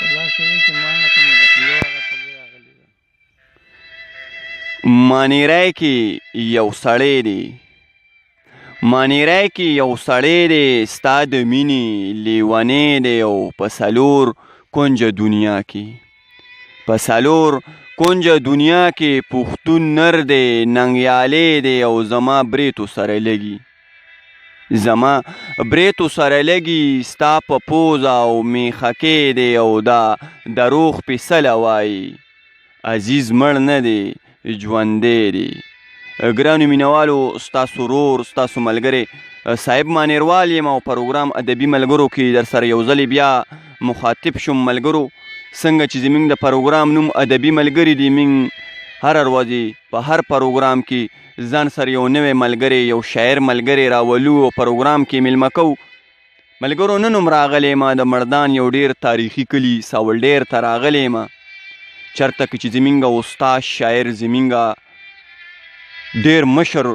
والله شوی چې ما نه کومه د یو هغه تلې راغلې ده. مانیرای کې یو سړی دی، مانیرای کې یو سړی دی، ستا د مینې لیونی دی او په څلور کونجه دنیا کې، په څلور کونجه دنیا کې پښتون نر دی، ننګیالی دی او زما بریتو سره لګي، زما بریتو سره لګي، ستا په پوزه او میخکې دی او دا دروغ پیسله وایي، عزیز مړ نه دی ژوندی دی. ګرانو مینوالو، ستاسو ورور ستاسو ملګری صاحب مانیروال یم او پروګرام ادبي ملګرو کې در سره یو ځلې بیا مخاطب شوم. ملګرو څنګه چې زموږ د پروګرام نوم ادبي ملګري دی، موږ هره ورځې په هر پروګرام کې ځان سره یو نوی ملګری، یو شاعر ملګری راولو او پروګرام کې میلمه کوو. ملګرو نن هم راغلی ما د مردان یو ډیر تاریخي کلي ساولډیر ته راغلی ما، چېرته کې چې زموږ استاد شاعر زموږ ډیر مشر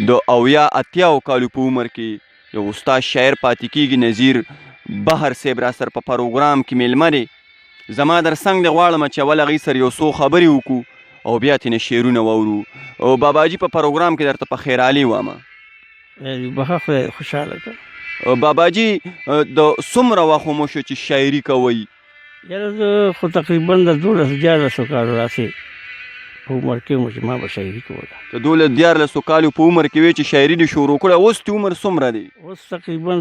د اویا اتیاو کالو په عمر کې یو استاد شاعر پاتې کېږي، نظیر بهر صاحب را سره په پروګرام کې میلمه دی. زما در څنګ دی غواړم چې اول هغې سره یو څو خبرې وکړو او بیا ترېنه شعرونه واورو. او باباجي په پروګرام کې درته په خیرالي وامه. بخښه خدای خوشحاله کړه. باباجي د څومره وخت مو شو چې شاعري کوئ؟ یاره زه خو تقریبا د 12-14 کالو راسې په عمر کې وم چې ما به شاعري کوله. د 12-14 کالو په عمر کې وې چې شاعري دې شروع کړه. اوس دې عمر څومره دی؟ اوس تقریبا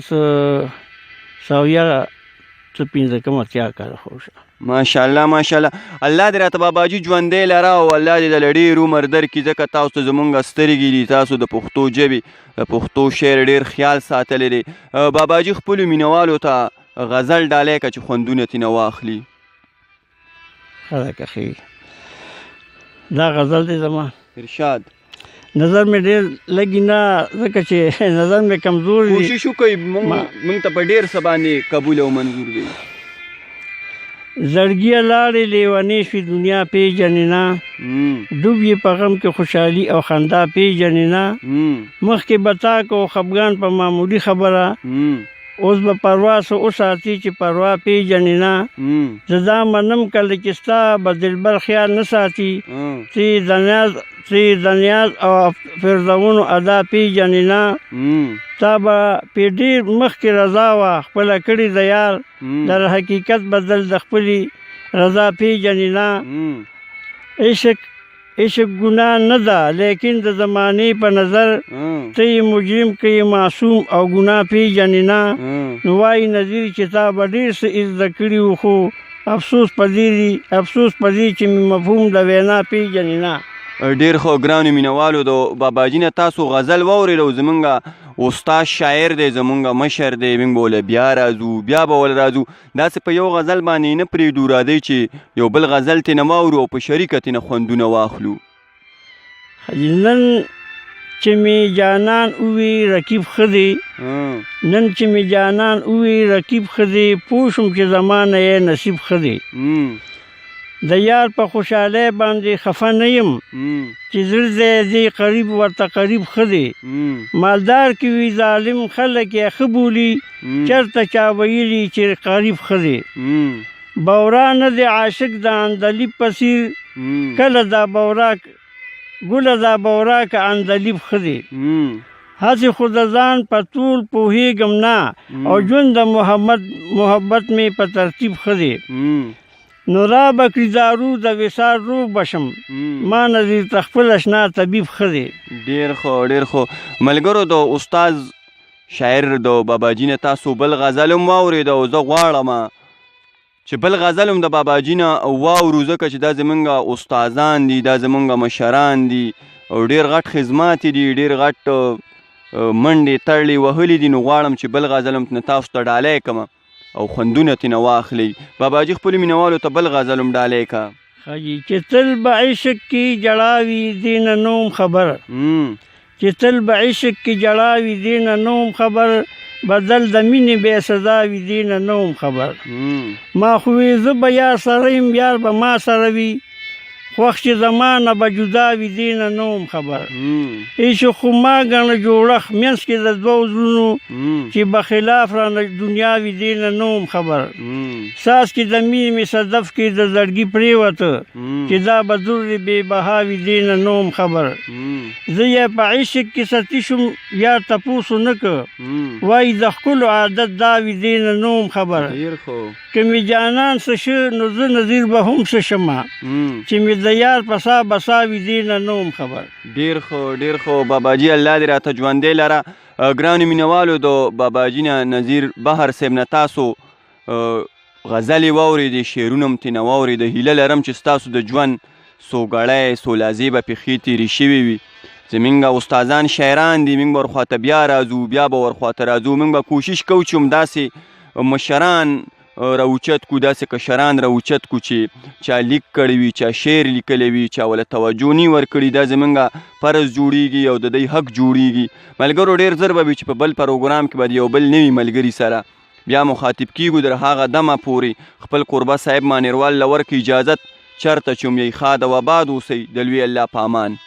115 اتیا کاله خو شه. ماشاءالله ماشاءالله. الله دې راته باباجي ژوندی لره او الله دې د ډېر عمر درکړي، ځکه تاسو ته زموږ سترګې دي، تاسو د پښتو ژبې د پښتو شعر ډېر خیال ساتلی دی. باباجي خپلو مینوالو ته غزل ډالۍ که چې خوندونه ترېنه واخلي. ښه ده که ښه دا غزل دی زما. ارشاد. نظر مې ډېر لګي نه، ځکه چې نظر مې کمزور دی. کوشش وکړئ، موږ ته په ډېر څه باندې قبول او منظور دی. زړګیه لاړې لیونې شوې دنیا پیژنې نه، ډوب یې په غم کې خوشحالي او خندا پیژنې نه، مخکې به تا کو خفګان په معمولي خبره، اوس به پروا څه وساتي چې پروا پیژنې نه، زه دا منم کله چې ستا به دلبر خیال نه ساتي، چې د نیاز او فرزونو ادا پیژنې نه، تا به پې ډېر مخکې رضا وه خپله کړې د یار، در حقیقت بدل د خپلې رضا پیژنې نه. عشق ګناه نه ده لیکن د زمانې په نظر، ته یې مجرم که یې معصوم او ګناه پیژنې نه، نو وایي نظیر چې تا به ډېر څه زده کړي وو، خو افسوس په دې چې مې مفهوم د وینا پیژنې نه. ډېر ښه. ګرانو مینوالو، د باباجي نه تاسو غزل واورېد او زمونږ استاد شاعر دی، زمونږ مشر دی، موږ به ول بیا راځو، بیا به ول راځو. داسې په یو غزل باندې نه پرېږدو، راځئ چې یو بل غزل ترېنه واورو او په شریکه ترېنه خوندونه واخلو. نن چې مې جانان ووي رقیب ښه دی، نن چې مې جانان ووي رقیب ښه دی، پوه شوم چې زما نه یې نصیب ښه دی. د یار په خوشحالۍ باندې خفه نه یم، چې زړه دی قریب ورته قریب ښه دی. مالدار کې وي ظالم خلک یې ښه بولي، چېرته چا ویلي چې قریب ښه دی. بورا نه دی عاشق د اندلیب پسیر، کله دا بورا ګله دا بورا که اندلیب ښه دی. هسې خو د ځان په طول پوهېږم نه، او ژوند د محبت مې په ترتیب ښه دی. نو را به کړي دارو د وصال روغ بشم، ما نظیر ته خپل اشنا طبیب ښه دی. ډېر ښه ډېر ښه. ملګرو، د استاد شاعر د باباجي نه تاسو بل غزل هم واورېد او زه غواړم چې بل غزل هم د باباجي نه واورو، ځکه چې دا زمونږ استادان دي، دا زمونږ مشران دي او ډېر غټ خدمات دي، ډېر غټ منډې تړلې وهلې دي. نو غواړم چې بل غزل هم تاسو ته ډالۍ کړم او خوندونه ترېنه واخلئ. باباجي خپلو مینوالو ته بل غزل هم ډالۍ که. ښه چې تل به عشق کې جړا وي دې نه نوم خبر، چې تل به عشق کې جړا وي دې نه نوم خبر، بدل د مینې بې سزا وي دې نه نوم خبر. ما خو وې زه به یار سره یم، یار به ما سره وي، خوښ چې زمانه به جدا وي دې نه نه وم خبر ایشو خو ما ګڼه جوړښت منځ کې د دوو زړونو چې بخلاف رانه دنیا وي دې نه نه وم خبر ساس کې د مینې صدف کې د زړګي پرېوته چې دا به در بې بها وي دې نه نه وم خبر زه یې په عشق کې ستی شوم یا تپوسو نه که وایي د ښکلو عادت دا وي دې نه نه وم خبر که مې جانان څه شه نو زه نظیر به هم څه شمه چې مې د یار پسا بسا وي دې نه نه وم خبر. ډېر ښه باباجي الله دې راته ژوندی لره. ګرانو مینهوالو د باباجي نه نظیر بهر صاحب نه تاسو غزلې واورېدې شعرونه هم ترېنه واورېده. هیله لرم چې ستاسو د ژوند څو ګړی څو لحظې به پې ښې تېرې شوې وي. زمونږ استادان شاعران دي موږ به ورخواته بیا راځو بیا به ورخواته راځو. موږ به کوشش کوو چې همداسې مشران راوچت کو داسې کشران راوچت کو چې چا لیک کړی وي چا شعر لیکلی وي چا وله توجه نی ورکړي. دا زمونږ فرض جوړیږي او د دوی حق جوړیږي. ملګرو ډېر زر به وي چې په بل پروګرام کې به د یو بل نوي ملګري سره بیا مخاطب کیږو. در هغه دمه پورې خپل قربه صاحب مانیروال له ورکړي اجازت چرته چې هم یې ښاد او آباد اوسئ. د لوی الله په امان.